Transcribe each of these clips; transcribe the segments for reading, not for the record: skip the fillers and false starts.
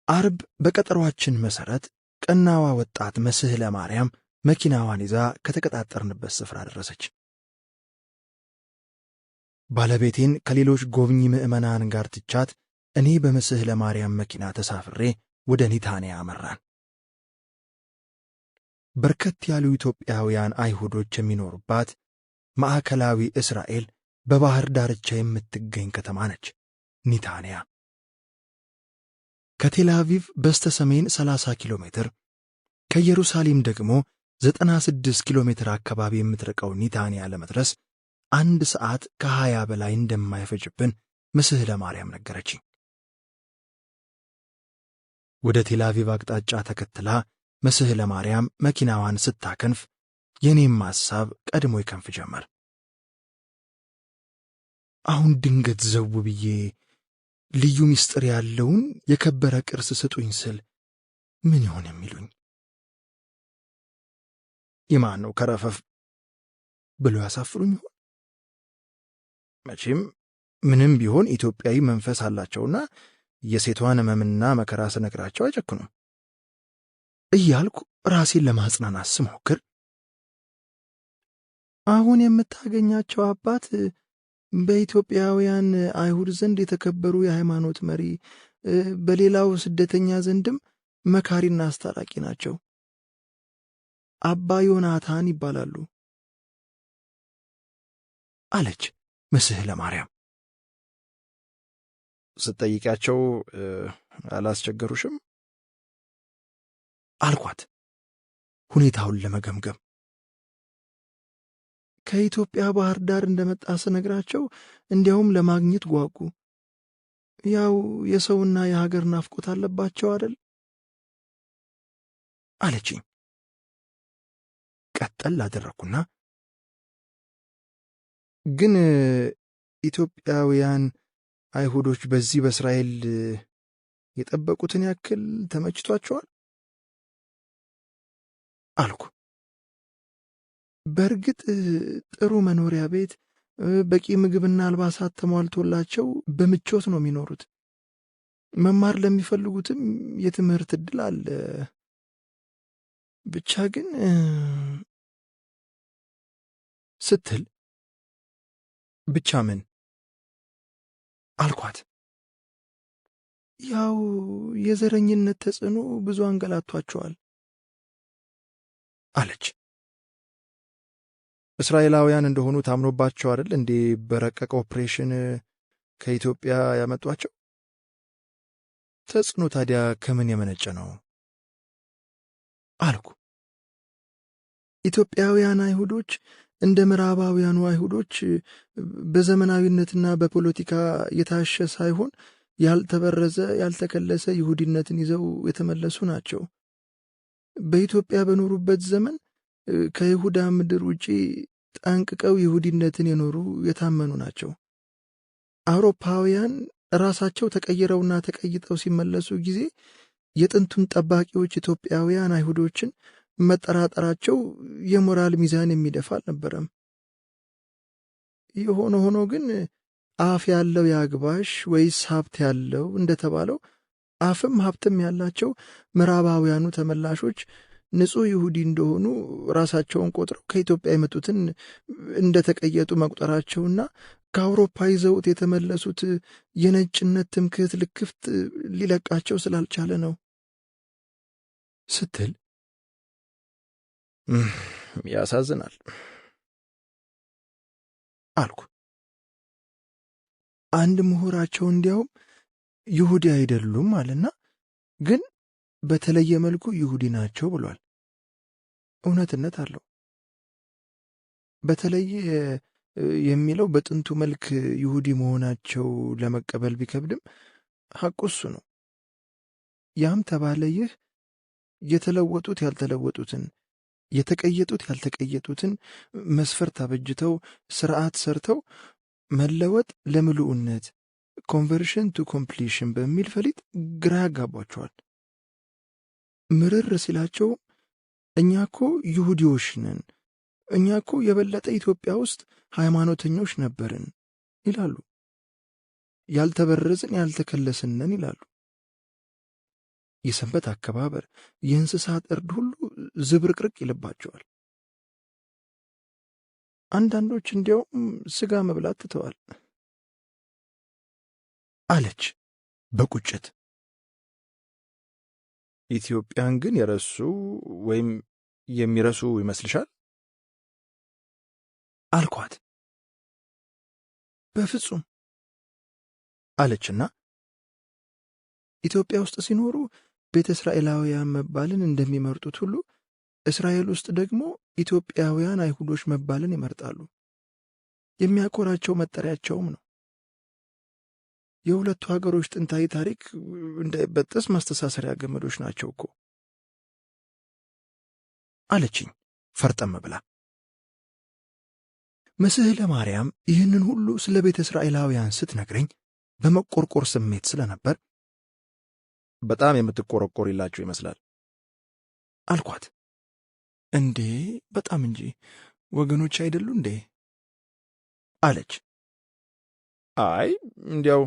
አርብ በቀጠሯችን መሰረት ቀናዋ ወጣት መስህለ ማርያም መኪናዋን ይዛ ከተቀጣጠርንበት ስፍራ ደረሰች። ባለቤቴን ከሌሎች ጎብኚ ምዕመናን ጋር ትቻት እኔ በመስህለ ማርያም መኪና ተሳፍሬ ወደ ኒታንያ አመራን። በርከት ያሉ ኢትዮጵያውያን አይሁዶች የሚኖሩባት ማዕከላዊ እስራኤል በባህር ዳርቻ የምትገኝ ከተማ ነች ኒታንያ። ከቴል አቪቭ በስተ ሰሜን 30 ኪሎ ሜትር ከኢየሩሳሌም ደግሞ 96 ኪሎ ሜትር አካባቢ የምትርቀው ኒታንያ ለመድረስ 1 ሰዓት ከ20 በላይ እንደማይፈጅብን መስህለ ማርያም ነገረችኝ። ወደ ቴል አቪቭ አቅጣጫ ተከትላ መስህለ ማርያም መኪናዋን ስታከንፍ የኔም ሐሳብ ቀድሞ ይከንፍ ጀመር። አሁን ድንገት ዘው ብዬ ልዩ ምስጢር ያለውን የከበረ ቅርስ ስጡኝ ስል ምን ይሆን የሚሉኝ? የማን ነው ከረፈፍ ብሎ ያሳፍሩኝ ይሆን? መቼም ምንም ቢሆን ኢትዮጵያዊ መንፈስ አላቸውና የሴቷን ሕመምና መከራ ስነግራቸው አይጨክኑም እያልኩ ራሴን ለማጽናናት ስሞክር አሁን የምታገኛቸው አባት በኢትዮጵያውያን አይሁድ ዘንድ የተከበሩ የሃይማኖት መሪ፣ በሌላው ስደተኛ ዘንድም መካሪና አስታራቂ ናቸው። አባ ዮናታን ይባላሉ አለች መስህለ ማርያም። ስትጠይቂያቸው አላስቸገሩሽም አልኳት ሁኔታውን ለመገምገም። ከኢትዮጵያ ባህር ዳር እንደመጣ ስነግራቸው እንዲያውም ለማግኘት ጓጉ። ያው የሰውና የሀገር ናፍቆት አለባቸው አይደል አለችኝ። ቀጠል አደረኩና ግን ኢትዮጵያውያን አይሁዶች በዚህ በእስራኤል የጠበቁትን ያክል ተመችቷቸዋል አልኩ። በእርግጥ ጥሩ መኖሪያ ቤት፣ በቂ ምግብና አልባሳት ተሟልቶላቸው በምቾት ነው የሚኖሩት። መማር ለሚፈልጉትም የትምህርት ዕድል አለ። ብቻ ግን ስትል ብቻ ምን አልኳት። ያው የዘረኝነት ተጽዕኖ ብዙ አንገላቷቸዋል አለች። እስራኤላውያን እንደሆኑ ታምኖባቸው አይደል እንዴ በረቀቀ ኦፕሬሽን ከኢትዮጵያ ያመጧቸው? ተጽዕኖ ታዲያ ከምን የመነጨ ነው አልኩ። ኢትዮጵያውያን አይሁዶች እንደ ምዕራባውያኑ አይሁዶች በዘመናዊነትና በፖለቲካ የታሸ ሳይሆን ያልተበረዘ ያልተከለሰ ይሁዲነትን ይዘው የተመለሱ ናቸው። በኢትዮጵያ በኖሩበት ዘመን ከይሁዳ ምድር ውጪ ጠንቅቀው ይሁዲነትን የኖሩ የታመኑ ናቸው። አውሮፓውያን ራሳቸው ተቀይረውና ተቀይጠው ሲመለሱ ጊዜ የጥንቱን ጠባቂዎች ኢትዮጵያውያን አይሁዶችን መጠራጠራቸው የሞራል ሚዛን የሚደፋ አልነበረም። የሆነ ሆኖ ግን አፍ ያለው ያግባሽ ወይስ ሀብት ያለው እንደተባለው አፍም ሀብትም ያላቸው ምዕራባውያኑ ተመላሾች ንጹሕ ይሁዲ እንደሆኑ ራሳቸውን ቆጥረው ከኢትዮጵያ የመጡትን እንደተቀየጡ መቁጠራቸውና ከአውሮፓ ይዘውት የተመለሱት የነጭነት ትምክህት ልክፍት ሊለቃቸው ስላልቻለ ነው ስትል ያሳዝናል አልኩ። አንድ ምሁራቸው እንዲያውም ይሁዲ አይደሉም አለና ግን በተለየ መልኩ ይሁዲ ናቸው ብሏል። እውነትነት አለው። በተለየ የሚለው በጥንቱ መልክ ይሁዲ መሆናቸው ለመቀበል ቢከብድም ሐቁ እሱ ነው። ያም ተባለ ይህ የተለወጡት ያልተለወጡትን፣ የተቀየጡት ያልተቀየጡትን መስፈርት አበጅተው ስርዓት ሰርተው መለወጥ ለምሉዕነት ኮንቨርሽን ቱ ኮምፕሊሽን በሚል ፈሊጥ ግራ ያጋቧቸዋል። ምርር ሲላቸው እኛ እኮ ይሁዲዎች ነን፣ እኛ እኮ የበለጠ ኢትዮጵያ ውስጥ ሃይማኖተኞች ነበርን ይላሉ። ያልተበረዝን ያልተከለስን ነን ይላሉ። የሰንበት አከባበር፣ የእንስሳት እርድ ሁሉ ዝብርቅርቅ ይልባቸዋል። አንዳንዶች እንዲያውም ሥጋ መብላት ትተዋል አለች በቁጭት። ኢትዮጵያን ግን የረሱ ወይም የሚረሱ ይመስልሻል? አልኳት። በፍጹም አለችና ኢትዮጵያ ውስጥ ሲኖሩ ቤተ እስራኤላውያን መባልን እንደሚመርጡት ሁሉ እስራኤል ውስጥ ደግሞ ኢትዮጵያውያን አይሁዶች መባልን ይመርጣሉ። የሚያኮራቸው መጠሪያቸውም ነው። የሁለቱ ሀገሮች ጥንታዊ ታሪክ እንዳይበጠስ ማስተሳሰሪያ ገመዶች ናቸው እኮ አለችኝ ፈርጠም ብላ። መስህለ ማርያም ይህንን ሁሉ ስለ ቤተ እስራኤላውያን ስትነግረኝ በመቆርቆር ስሜት ስለነበር በጣም የምትቆረቆሪላቸው ይመስላል አልኳት። እንዴ በጣም እንጂ ወገኖች አይደሉ እንዴ አለች። አይ እንዲያው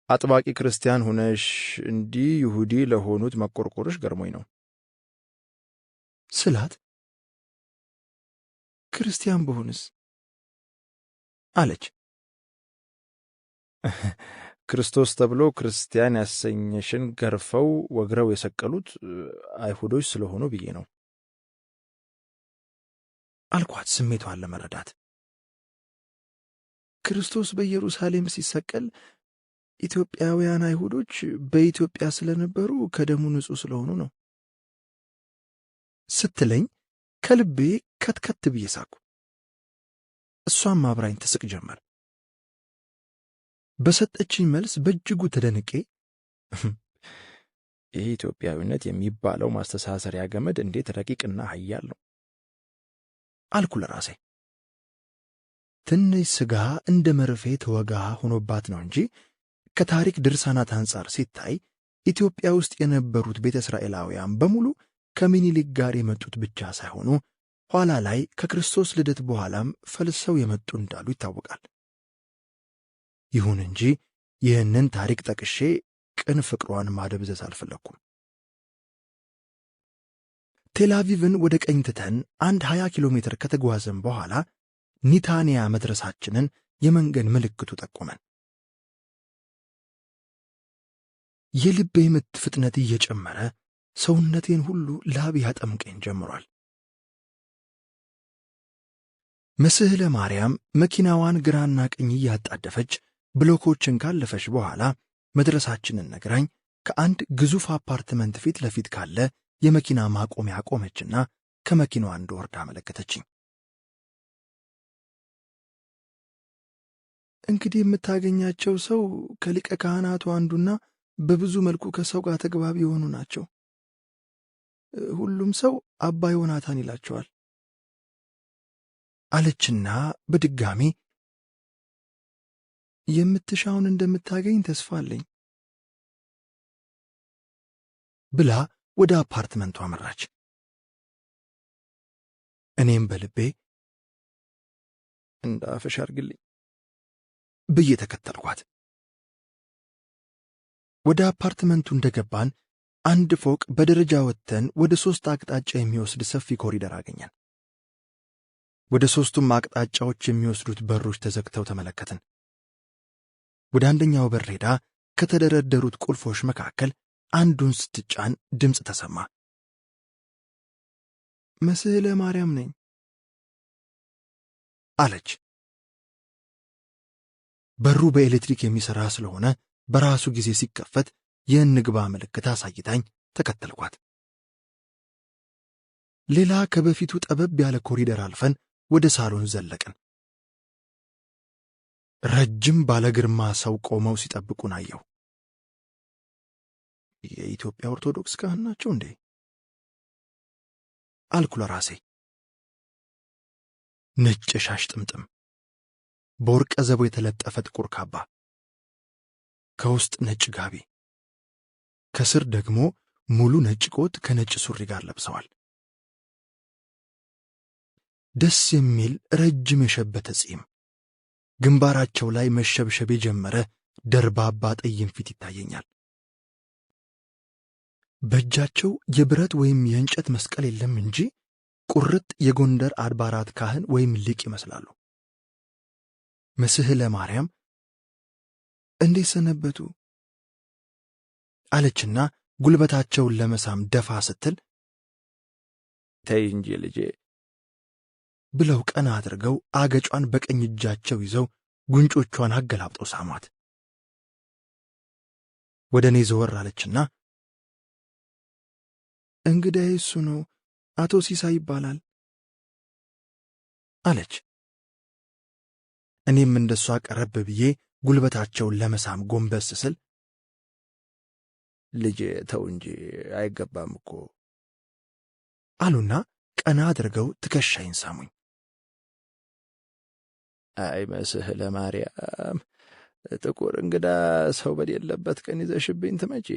አጥባቂ ክርስቲያን ሆነሽ እንዲህ ይሁዲ ለሆኑት መቆርቆርሽ ገርሞኝ ነው ስላት፣ ክርስቲያን በሆንስ አለች። ክርስቶስ ተብሎ ክርስቲያን ያሰኘሽን ገርፈው ወግረው የሰቀሉት አይሁዶች ስለሆኑ ብዬ ነው አልኳት ስሜቷን ለመረዳት። ክርስቶስ በኢየሩሳሌም ሲሰቀል ኢትዮጵያውያን አይሁዶች በኢትዮጵያ ስለነበሩ ከደሙ ንጹሕ ስለሆኑ ነው ስትለኝ ከልቤ ከትከት ብዬ ሳኩ። እሷም አብራኝ ትስቅ ጀመር። በሰጠችኝ መልስ በእጅጉ ተደንቄ ይህ ኢትዮጵያዊነት የሚባለው ማስተሳሰሪያ ገመድ እንዴት ረቂቅና ኃያል ነው አልኩ ለራሴ። ትንሽ ሥጋ እንደ መርፌ ተወጋ ሆኖባት ነው እንጂ ከታሪክ ድርሳናት አንጻር ሲታይ ኢትዮጵያ ውስጥ የነበሩት ቤተ እስራኤላውያን በሙሉ ከምኒልክ ጋር የመጡት ብቻ ሳይሆኑ ኋላ ላይ ከክርስቶስ ልደት በኋላም ፈልሰው የመጡ እንዳሉ ይታወቃል። ይሁን እንጂ ይህንን ታሪክ ጠቅሼ ቅን ፍቅሯን ማደብዘዝ አልፈለግኩም። ቴልአቪቭን ወደ ቀኝ ትተን 20 ኪሎ ሜትር ከተጓዘን በኋላ ኒታንያ መድረሳችንን የመንገድ ምልክቱ ጠቆመን። የልቤ ምት ፍጥነት እየጨመረ ሰውነቴን ሁሉ ላብ ያጠምቀኝ ጀምሯል። መስህለ ማርያም መኪናዋን ግራና ቀኝ እያጣደፈች ብሎኮችን ካለፈች በኋላ መድረሳችንን ነግራኝ ከአንድ ግዙፍ አፓርትመንት ፊት ለፊት ካለ የመኪና ማቆሚያ ቆመችና ከመኪናዋ እንድወርድ አመለከተችኝ። እንግዲህ የምታገኛቸው ሰው ከሊቀ ካህናቱ አንዱና በብዙ መልኩ ከሰው ጋር ተግባቢ የሆኑ ናቸው። ሁሉም ሰው አባ ዮናታን ይላቸዋል አለችና በድጋሚ የምትሻውን እንደምታገኝ ተስፋ አለኝ ብላ ወደ አፓርትመንቱ አመራች። እኔም በልቤ እንዳፈሽ አርግልኝ ብዬ ተከተልኳት። ወደ አፓርትመንቱ እንደገባን አንድ ፎቅ በደረጃ ወጥተን ወደ 3 አቅጣጫ የሚወስድ ሰፊ ኮሪደር አገኘን። ወደ 3ቱም አቅጣጫዎች የሚወስዱት በሮች ተዘግተው ተመለከትን። ወደ አንደኛው በር ሄዳ ከተደረደሩት ቁልፎች መካከል አንዱን ስትጫን ድምፅ ተሰማ። መስህለ ማርያም ነኝ አለች። በሩ በኤሌክትሪክ የሚሠራ ስለሆነ በራሱ ጊዜ ሲከፈት የእንግባ ምልክት አሳይታኝ ተከተልኳት። ሌላ ከበፊቱ ጠበብ ያለ ኮሪደር አልፈን ወደ ሳሎን ዘለቅን። ረጅም ባለግርማ ሰው ቆመው ሲጠብቁን አየሁ። የኢትዮጵያ ኦርቶዶክስ ካህን ናቸው እንዴ አልኩ ለራሴ። ነጭ ሻሽ ጥምጥም፣ በወርቀ ዘቦ የተለጠፈ ጥቁር ካባ፣ ከውስጥ ነጭ ጋቢ፣ ከስር ደግሞ ሙሉ ነጭ ኮት ከነጭ ሱሪ ጋር ለብሰዋል። ደስ የሚል ረጅም የሸበተ ጺም፣ ግንባራቸው ላይ መሸብሸብ የጀመረ ደርባባ ጠይም ፊት ይታየኛል። በእጃቸው የብረት ወይም የእንጨት መስቀል የለም እንጂ ቁርጥ የጎንደር አድባራት ካህን ወይም ሊቅ ይመስላሉ። መስህለ ማርያም እንዴት ሰነበቱ አለችና ጉልበታቸውን ለመሳም ደፋ ስትል ተይ እንጂ ልጄ ብለው ቀና አድርገው አገጯን በቀኝ እጃቸው ይዘው ጉንጮቿን አገላብጠው ሳሟት። ወደ እኔ ዘወር አለችና እንግዳዬ እሱ ነው፣ አቶ ሲሳይ ይባላል አለች። እኔም እንደሷ ቀረብ ብዬ ጉልበታቸውን ለመሳም ጎንበስ ስል ልጄ ተው እንጂ አይገባም እኮ አሉና ቀና አድርገው ትከሻይን ሳሙኝ። አይ መስህለ ማርያም፣ ጥቁር እንግዳ ሰው በሌለበት ቀን ይዘሽብኝ ትመጪ።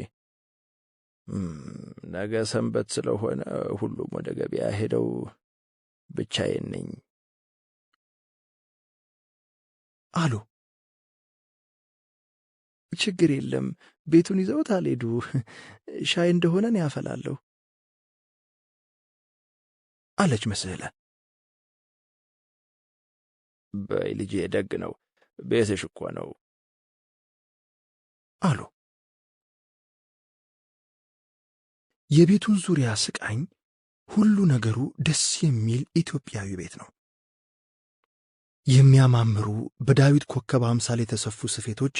ነገ ሰንበት ስለሆነ ሁሉም ወደ ገበያ ሄደው ብቻዬን ነኝ አሉ። ችግር የለም ቤቱን ይዘውት አልሄዱ፣ ሻይ እንደሆነ እኔ ያፈላለሁ አለች መስህለ። በይ ልጄ ደግ ነው፣ ቤትሽ እኮ ነው አሉ። የቤቱን ዙሪያ ስቃኝ ሁሉ ነገሩ ደስ የሚል ኢትዮጵያዊ ቤት ነው። የሚያማምሩ በዳዊት ኮከብ አምሳል የተሰፉ ስፌቶች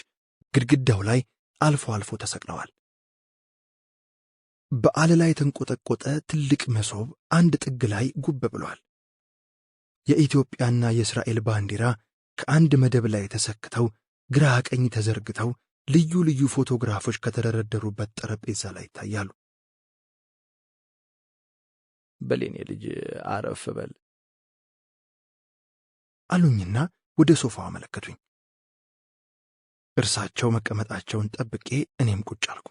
ግድግዳው ላይ አልፎ አልፎ ተሰቅለዋል። በዓለ ላይ የተንቆጠቆጠ ትልቅ መሶብ አንድ ጥግ ላይ ጉብ ብሏል። የኢትዮጵያና የእስራኤል ባንዲራ ከአንድ መደብ ላይ ተሰክተው ግራ ቀኝ ተዘርግተው ልዩ ልዩ ፎቶግራፎች ከተደረደሩበት ጠረጴዛ ላይ ይታያሉ። በሌኔ ልጅ አረፍ በል አሉኝና ወደ ሶፋው አመለከቱኝ። እርሳቸው መቀመጣቸውን ጠብቄ እኔም ቁጭ አልኩ።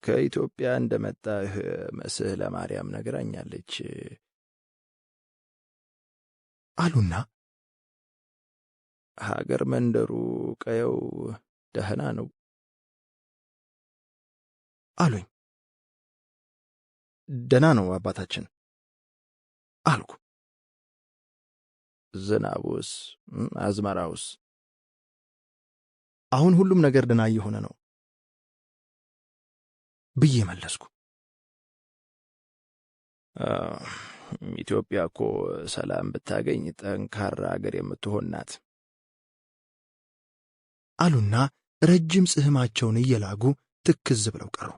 ከኢትዮጵያ እንደመጣህ መስህለ ማርያም ነግራኛለች አሉና ሀገር መንደሩ ቀየው ደህና ነው አሉኝ። ደህና ነው አባታችን አልኩ። ዝናቡስ አዝመራውስ? አሁን ሁሉም ነገር ደህና እየሆነ ነው ብዬ መለስኩ። ኢትዮጵያ እኮ ሰላም ብታገኝ ጠንካራ አገር የምትሆን ናት አሉና ረጅም ጽሕማቸውን እየላጉ ትክዝ ብለው ቀሩ።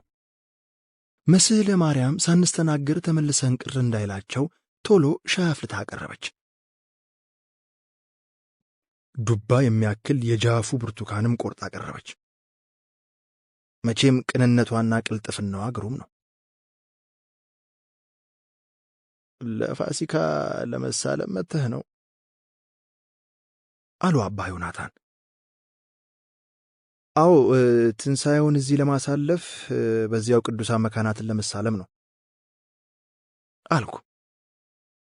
መስህለ ማርያም ሳንስተናገር ተመልሰን ቅር እንዳይላቸው ቶሎ ሻይ አፍልታ አቀረበች። ዱባ የሚያክል የጃፉ ብርቱካንም ቆርጣ አቀረበች። መቼም ቅንነቷና ቅልጥፍናዋ ግሩም ነው። ለፋሲካ ለመሳለም መጥተህ ነው አሉ አባ ዮናታን። አዎ፣ ትንሣኤውን እዚህ ለማሳለፍ በዚያው ቅዱሳን መካናትን ለመሳለም ነው አልኩ።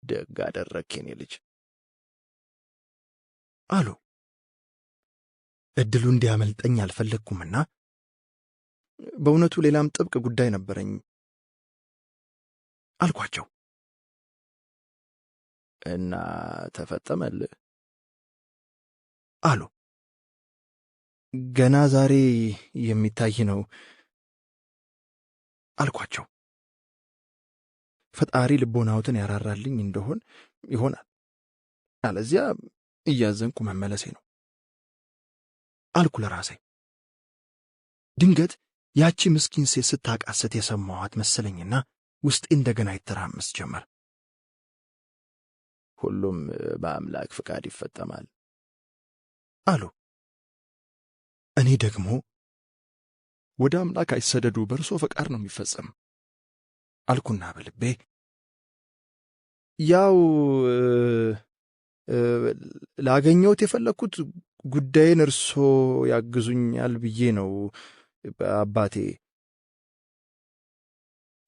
ደግ አደረግክ የኔ ልጅ አሉ። ዕድሉ እንዲያመልጠኝ አልፈለግኩምና በእውነቱ ሌላም ጥብቅ ጉዳይ ነበረኝ አልኳቸው። እና ተፈጸመልህ አሉ። ገና ዛሬ የሚታይ ነው አልኳቸው። ፈጣሪ ልቦናዎትን ያራራልኝ እንደሆን ይሆናል፣ አለዚያ እያዘንኩ መመለሴ ነው አልኩ ለራሴ። ድንገት ያቺ ምስኪን ሴት ስታቃስት የሰማኋት መሰለኝና ውስጤ እንደገና ይተራመስ ጀመር። ሁሉም በአምላክ ፍቃድ ይፈጸማል አሉ። እኔ ደግሞ ወደ አምላክ አይሰደዱ፣ በእርሶ ፈቃድ ነው የሚፈጸም አልኩና በልቤ ያው ላገኘሁት የፈለግኩት ጉዳይን እርሶ ያግዙኛል ብዬ ነው አባቴ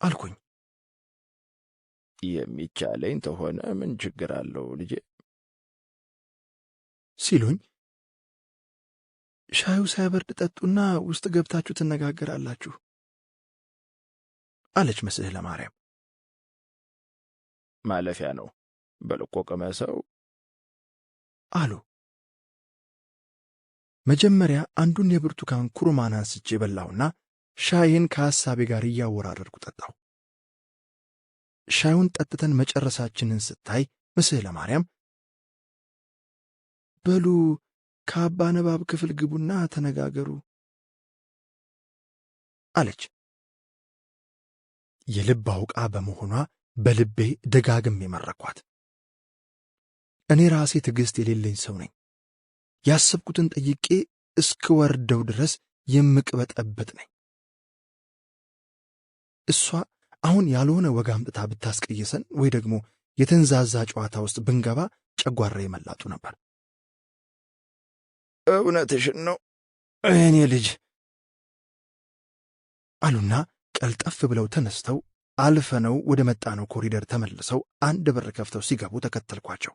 አልኩኝ። የሚቻለኝ ተሆነ ምን ችግር አለው ልጄ ሲሉኝ ሻዩ ሳይበርድ ጠጡና ውስጥ ገብታችሁ ትነጋገራላችሁ አለች መስህለ ማርያም። ማለፊያ ነው፣ በልቆ ቅመሰው አሉ። መጀመሪያ አንዱን የብርቱካን ኩርማን አንስቼ በላሁና ሻይን ከሐሳቤ ጋር እያወራረድኩ ጠጣሁ። ሻዩን ጠጥተን መጨረሳችንን ስታይ መስህለ ማርያም በሉ ከአባ ነባብ ክፍል ግቡና ተነጋገሩ አለች። የልብ አውቃ በመሆኗ በልቤ ደጋግሜ መረኳት። እኔ ራሴ ትዕግሥት የሌለኝ ሰው ነኝ። ያሰብኩትን ጠይቄ እስክወርደው ድረስ የምቅበጠበጥ ነኝ። እሷ አሁን ያልሆነ ወግ አምጥታ ብታስቀየሰን ወይ ደግሞ የተንዛዛ ጨዋታ ውስጥ ብንገባ ጨጓራ የመላጡ ነበር። እውነትሽን ነው እኔ ልጅ አሉና ቀልጠፍ ብለው ተነስተው አልፈነው ወደ መጣነው ኮሪደር ተመልሰው አንድ በር ከፍተው ሲገቡ ተከተልኳቸው።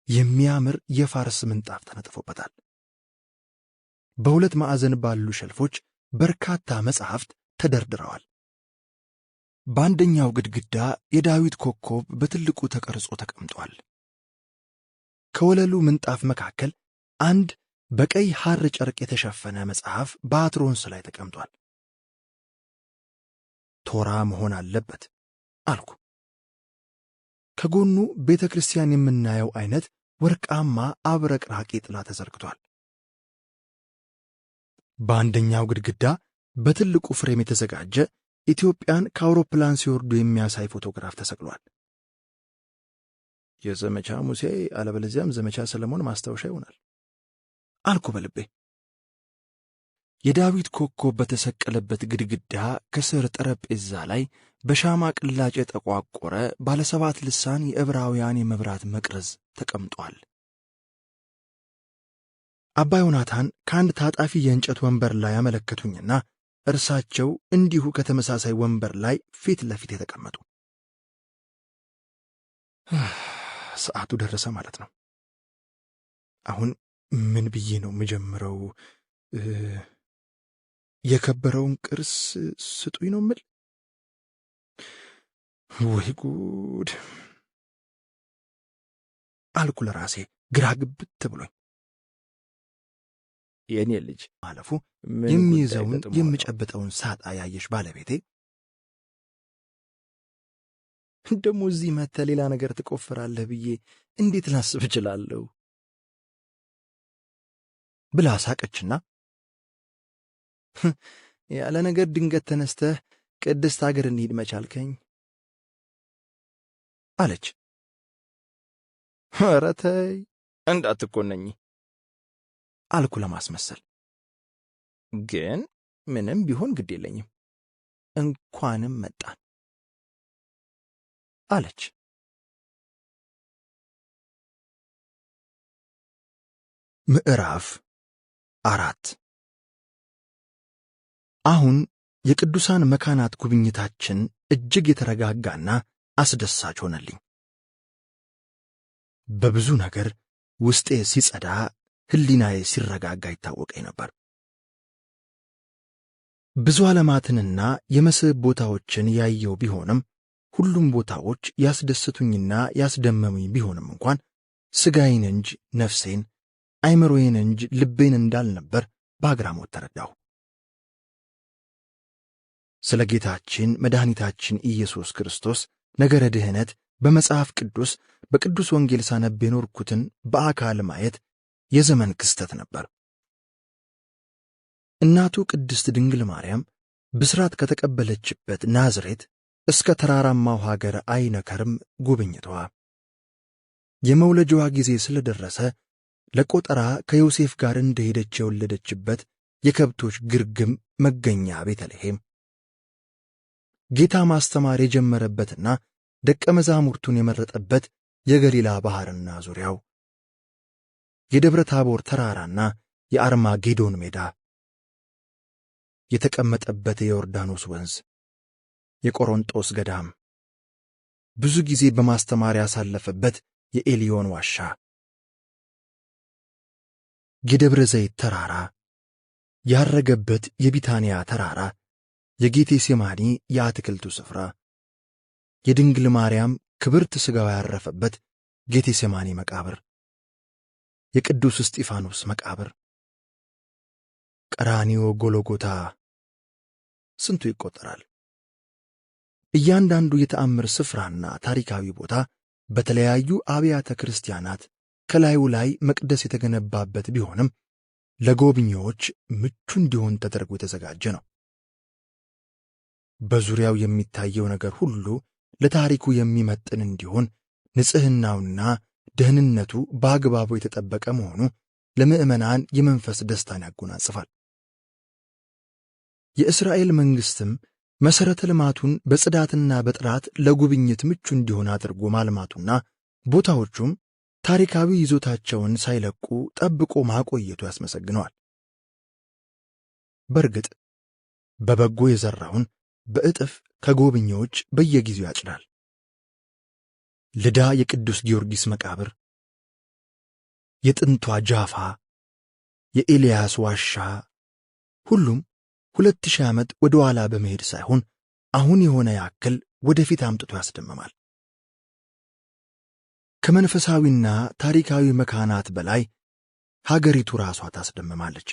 የሚያምር የፋርስ ምንጣፍ ተነጥፎበታል። በሁለት ማዕዘን ባሉ ሸልፎች በርካታ መጻሕፍት ተደርድረዋል። በአንደኛው ግድግዳ የዳዊት ኮከብ በትልቁ ተቀርጾ ተቀምጧል። ከወለሉ ምንጣፍ መካከል አንድ በቀይ ሐር ጨርቅ የተሸፈነ መጽሐፍ በአትሮንስ ላይ ተቀምጧል። ቶራ መሆን አለበት አልኩ። ከጎኑ ቤተ ክርስቲያን የምናየው አይነት ወርቃማ አብረቅራቂ ጥላ ተዘርግቷል። በአንደኛው ግድግዳ በትልቁ ፍሬም የተዘጋጀ ኢትዮጵያን ከአውሮፕላን ሲወርዱ የሚያሳይ ፎቶግራፍ ተሰቅሏል። የዘመቻ ሙሴ አለበለዚያም ዘመቻ ሰለሞን ማስታወሻ ይሆናል አልኩ በልቤ። የዳዊት ኮከብ በተሰቀለበት ግድግዳ ከስር ጠረጴዛ ላይ በሻማ ቅላጭ የተቋቆረ ባለሰባት ልሳን የዕብራውያን የመብራት መቅረዝ ተቀምጧል። አባ ዮናታን ከአንድ ታጣፊ የእንጨት ወንበር ላይ ያመለከቱኝና እርሳቸው እንዲሁ ከተመሳሳይ ወንበር ላይ ፊት ለፊት የተቀመጡ። ሰዓቱ ደረሰ ማለት ነው። አሁን ምን ብዬ ነው የምጀምረው? የከበረውን ቅርስ ስጡኝ ነው የምል? ወይ ጉድ አልኩ ለራሴ ግራ ግብት ብሎኝ። የኔ ልጅ ማለፉ የሚይዘውን የምጨብጠውን ሳጣ ያየሽ ባለቤቴ ደሞ እዚህ መጥተህ ሌላ ነገር ትቆፍራለህ ብዬ እንዴት ላስብ እችላለሁ ብላ ሳቀችና ያለ ነገር ድንገት ተነስተህ ቅድስት አገር እንሂድ መቻልከኝ አለች። ኧረ ተይ እንዳትኮነኝ አልኩ ለማስመሰል። ግን ምንም ቢሆን ግድ የለኝም እንኳንም መጣን አለች። ምዕራፍ 4 አሁን የቅዱሳን መካናት ጉብኝታችን እጅግ የተረጋጋና አስደሳች ሆነልኝ። በብዙ ነገር ውስጤ ሲጸዳ፣ ሕሊናዬ ሲረጋጋ ይታወቀኝ ነበር። ብዙ ዓለማትንና የመስህብ ቦታዎችን ያየው ቢሆንም ሁሉም ቦታዎች ያስደስቱኝና ያስደመሙኝ ቢሆንም እንኳን ሥጋዬን እንጂ ነፍሴን፣ አይምሮዬን እንጂ ልቤን እንዳልነበር በአግራሞት ተረዳሁ። ስለ ጌታችን መድኃኒታችን ኢየሱስ ክርስቶስ ነገረ ድኅነት በመጽሐፍ ቅዱስ በቅዱስ ወንጌል ሳነብ የኖርኩትን በአካል ማየት የዘመን ክስተት ነበር። እናቱ ቅድስት ድንግል ማርያም ብስራት ከተቀበለችበት ናዝሬት እስከ ተራራማው ሀገር አይነ ከርም ጉብኝቷ፣ የመውለጃዋ ጊዜ ስለደረሰ ለቆጠራ ከዮሴፍ ጋር እንደሄደች የወለደችበት የከብቶች ግርግም መገኛ ቤተልሔም፣ ጌታ ማስተማር የጀመረበትና ደቀ መዛሙርቱን የመረጠበት የገሊላ ባሕርና ዙሪያው፣ የደብረ ታቦር ተራራና የአርማጌዶን ሜዳ፣ የተቀመጠበት የዮርዳኖስ ወንዝ፣ የቆሮንጦስ ገዳም፣ ብዙ ጊዜ በማስተማር ያሳለፈበት የኤሊዮን ዋሻ፣ የደብረ ዘይት ተራራ፣ ያረገበት የቢታንያ ተራራ፣ የጌቴሴማኒ የአትክልቱ ስፍራ፣ የድንግል ማርያም ክብርት ሥጋዋ ያረፈበት ጌቴሴማኒ መቃብር፣ የቅዱስ እስጢፋኖስ መቃብር፣ ቀራንዮ፣ ጎልጎታ፣ ስንቱ ይቆጠራል። እያንዳንዱ የተአምር ስፍራና ታሪካዊ ቦታ በተለያዩ አብያተ ክርስቲያናት ከላዩ ላይ መቅደስ የተገነባበት ቢሆንም ለጎብኚዎች ምቹ እንዲሆን ተደርጎ የተዘጋጀ ነው። በዙሪያው የሚታየው ነገር ሁሉ ለታሪኩ የሚመጥን እንዲሆን ንጽሕናውና ደህንነቱ በአግባቡ የተጠበቀ መሆኑ ለምዕመናን የመንፈስ ደስታን ያጎናጽፋል። የእስራኤል መንግሥትም መሠረተ ልማቱን በጽዳትና በጥራት ለጉብኝት ምቹ እንዲሆን አድርጎ ማልማቱና ቦታዎቹም ታሪካዊ ይዞታቸውን ሳይለቁ ጠብቆ ማቆየቱ ያስመሰግነዋል። በእርግጥ በበጎ የዘራውን በእጥፍ ከጎብኚዎች በየጊዜው ያጭዳል። ልዳ የቅዱስ ጊዮርጊስ መቃብር፣ የጥንቷ ጃፋ፣ የኤልያስ ዋሻ፣ ሁሉም 2000 ዓመት ወደ ኋላ በመሄድ ሳይሆን አሁን የሆነ ያክል ወደፊት አምጥቶ ያስደምማል። ከመንፈሳዊና ታሪካዊ መካናት በላይ ሀገሪቱ ራሷ ታስደምማለች።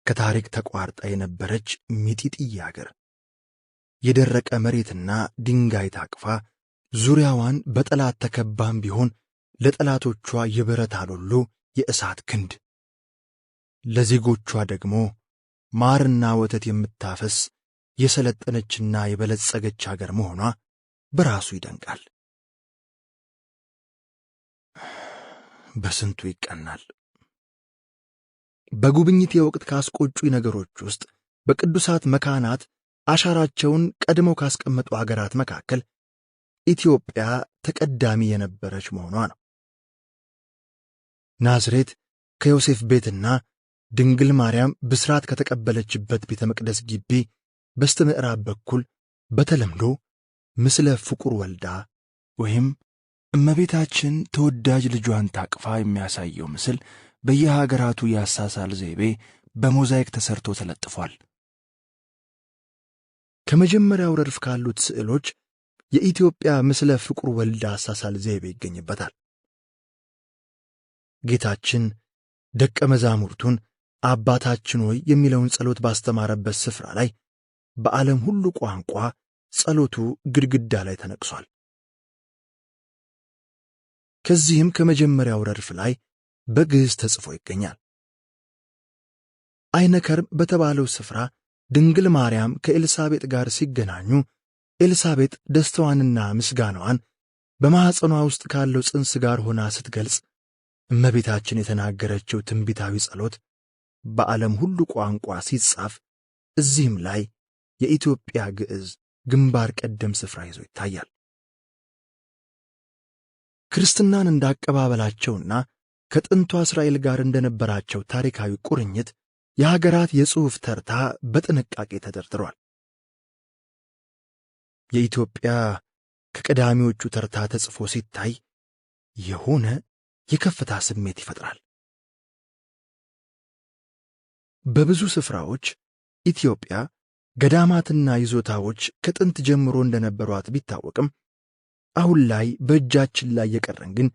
ከታሪክ ተቋርጣ የነበረች ሚጢጥዬ አገር የደረቀ መሬትና ድንጋይ ታቅፋ ዙሪያዋን በጠላት ተከባም ቢሆን ለጠላቶቿ የብረት አሎሎ የእሳት ክንድ፣ ለዜጎቿ ደግሞ ማርና ወተት የምታፈስ የሰለጠነችና የበለጸገች አገር መሆኗ በራሱ ይደንቃል። በስንቱ ይቀናል። በጉብኝቴ ወቅት ካስቆጩኝ ነገሮች ውስጥ በቅዱሳት መካናት አሻራቸውን ቀድመው ካስቀመጡ አገራት መካከል ኢትዮጵያ ተቀዳሚ የነበረች መሆኗ ነው። ናዝሬት ከዮሴፍ ቤትና ድንግል ማርያም ብስራት ከተቀበለችበት ቤተ መቅደስ ግቢ በስተ ምዕራብ በኩል በተለምዶ ምስለ ፍቁር ወልዳ ወይም እመቤታችን ተወዳጅ ልጇን ታቅፋ የሚያሳየው ምስል በየሀገራቱ የአሳሳል ዘይቤ በሞዛይክ ተሰርቶ ተለጥፏል። ከመጀመሪያው ረድፍ ካሉት ስዕሎች የኢትዮጵያ ምስለ ፍቁር ወልዳ አሳሳል ዘይቤ ይገኝበታል። ጌታችን ደቀ መዛሙርቱን አባታችን ሆይ የሚለውን ጸሎት ባስተማረበት ስፍራ ላይ በዓለም ሁሉ ቋንቋ ጸሎቱ ግድግዳ ላይ ተነቅሷል። ከዚህም ከመጀመሪያው ረድፍ ላይ በግዕዝ ተጽፎ ይገኛል። አይነ ከርም በተባለው ስፍራ ድንግል ማርያም ከኤልሳቤጥ ጋር ሲገናኙ ኤልሳቤጥ ደስታዋንና ምስጋናዋን በማኅፀኗ ውስጥ ካለው ጽንስ ጋር ሆና ስትገልጽ እመቤታችን የተናገረችው ትንቢታዊ ጸሎት በዓለም ሁሉ ቋንቋ ሲጻፍ እዚህም ላይ የኢትዮጵያ ግዕዝ ግንባር ቀደም ስፍራ ይዞ ይታያል። ክርስትናን እንዳቀባበላቸውና ከጥንቷ እስራኤል ጋር እንደነበራቸው ታሪካዊ ቁርኝት የሀገራት የጽሑፍ ተርታ በጥንቃቄ ተደርድሯል። የኢትዮጵያ ከቀዳሚዎቹ ተርታ ተጽፎ ሲታይ የሆነ የከፍታ ስሜት ይፈጥራል። በብዙ ስፍራዎች ኢትዮጵያ ገዳማትና ይዞታዎች ከጥንት ጀምሮ እንደነበሯት ቢታወቅም አሁን ላይ በእጃችን ላይ የቀረን ግን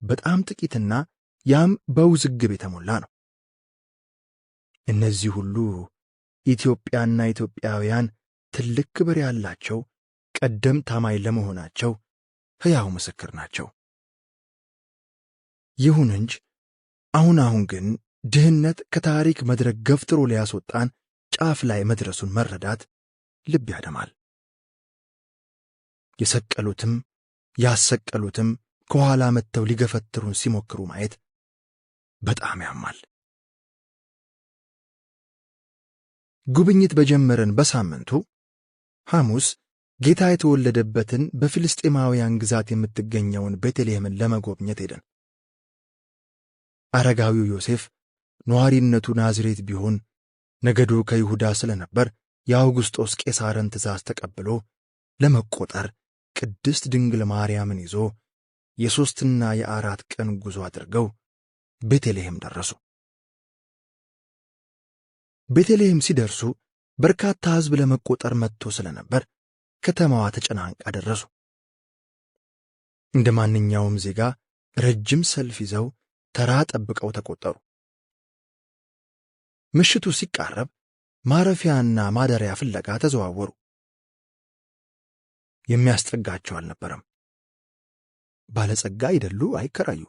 በጣም ጥቂትና ያም በውዝግብ የተሞላ ነው። እነዚህ ሁሉ ኢትዮጵያና ኢትዮጵያውያን ትልቅ ክብር ያላቸው ቀደም ታማኝ ለመሆናቸው ሕያው ምስክር ናቸው። ይሁን እንጂ አሁን ግን ድህነት ከታሪክ መድረክ ገፍትሮ ሊያስወጣን ጫፍ ላይ መድረሱን መረዳት ልብ ያደማል። የሰቀሉትም ያሰቀሉትም ከኋላ መጥተው ሊገፈትሩን ሲሞክሩ ማየት በጣም ያማል። ጉብኝት በጀመረን በሳምንቱ ሐሙስ ጌታ የተወለደበትን በፊልስጤማውያን ግዛት የምትገኘውን ቤተልሔምን ለመጎብኘት ሄደን። አረጋዊው ዮሴፍ ነዋሪነቱ ናዝሬት ቢሆን ነገዱ ከይሁዳ ስለነበር የአውግስጦስ ቄሳርን ትእዛዝ ተቀብሎ ለመቆጠር ቅድስት ድንግል ማርያምን ይዞ የ3 እና የ4 ቀን ጉዞ አድርገው ቤተልሔም ደረሱ። ቤተልሔም ሲደርሱ በርካታ ሕዝብ ለመቆጠር መጥቶ ስለነበር ከተማዋ ተጨናንቃ ደረሱ። እንደ ማንኛውም ዜጋ ረጅም ሰልፍ ይዘው ተራ ጠብቀው ተቆጠሩ። ምሽቱ ሲቃረብ ማረፊያና ማደሪያ ፍለጋ ተዘዋወሩ። የሚያስጠጋቸው አልነበረም። ባለጸጋ አይደሉ አይከራዩ፣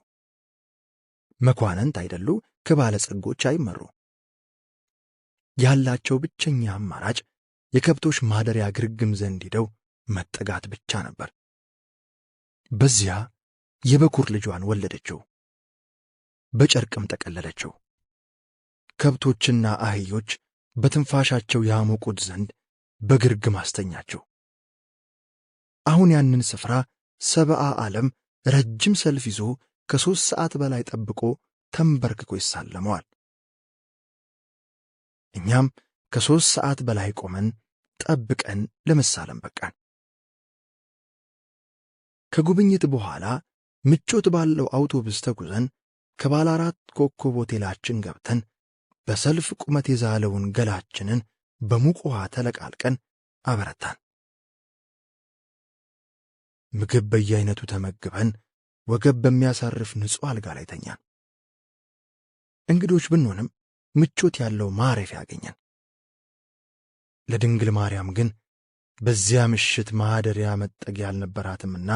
መኳንንት አይደሉ ከባለጸጎች አይመሩ። ያላቸው ብቸኛ አማራጭ የከብቶች ማደሪያ ግርግም ዘንድ ሄደው መጠጋት ብቻ ነበር። በዚያ የበኩር ልጇን ወለደችው፣ በጨርቅም ጠቀለለችው። ከብቶችና አህዮች በትንፋሻቸው ያሞቁት ዘንድ በግርግም አስተኛቸው። አሁን ያንን ስፍራ ሰብአ ዓለም ረጅም ሰልፍ ይዞ ከ3 ሰዓት በላይ ጠብቆ ተንበርክኮ ይሳለመዋል። እኛም ከ3 ሰዓት በላይ ቆመን ጠብቀን ለመሳለም በቃን። ከጉብኝት በኋላ ምቾት ባለው አውቶቡስ ተጉዘን ከባለ 4 ኮከብ ሆቴላችን ገብተን በሰልፍ ቁመት የዛለውን ገላችንን በሙቅ ውሃ ተለቃልቀን አበረታን። ምግብ በየአይነቱ ተመግበን ወገብ በሚያሳርፍ ንጹሕ አልጋ ላይ ተኛን። እንግዶች ብንሆንም ምቾት ያለው ማረፊያ አገኘን። ለድንግል ማርያም ግን በዚያ ምሽት ማደሪያ መጠጊያ አልነበራትምና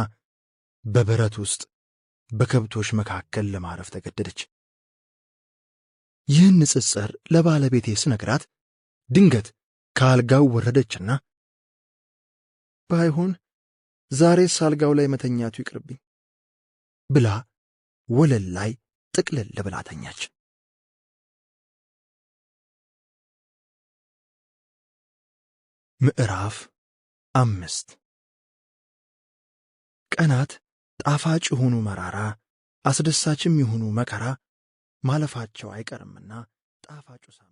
በበረት ውስጥ በከብቶች መካከል ለማረፍ ተገደደች። ይህን ንጽጽር ለባለቤቴ ስነግራት ድንገት ከአልጋው ወረደችና ባይሆን ዛሬስ አልጋው ላይ መተኛቱ ይቅርብኝ ብላ ወለል ላይ ጥቅልል ብላ ተኛች። ምዕራፍ 5 ቀናት ጣፋጭ ይሁኑ መራራ፣ አስደሳችም ይሁኑ መከራ ማለፋቸው አይቀርምና ጣፋጩ ሳምንት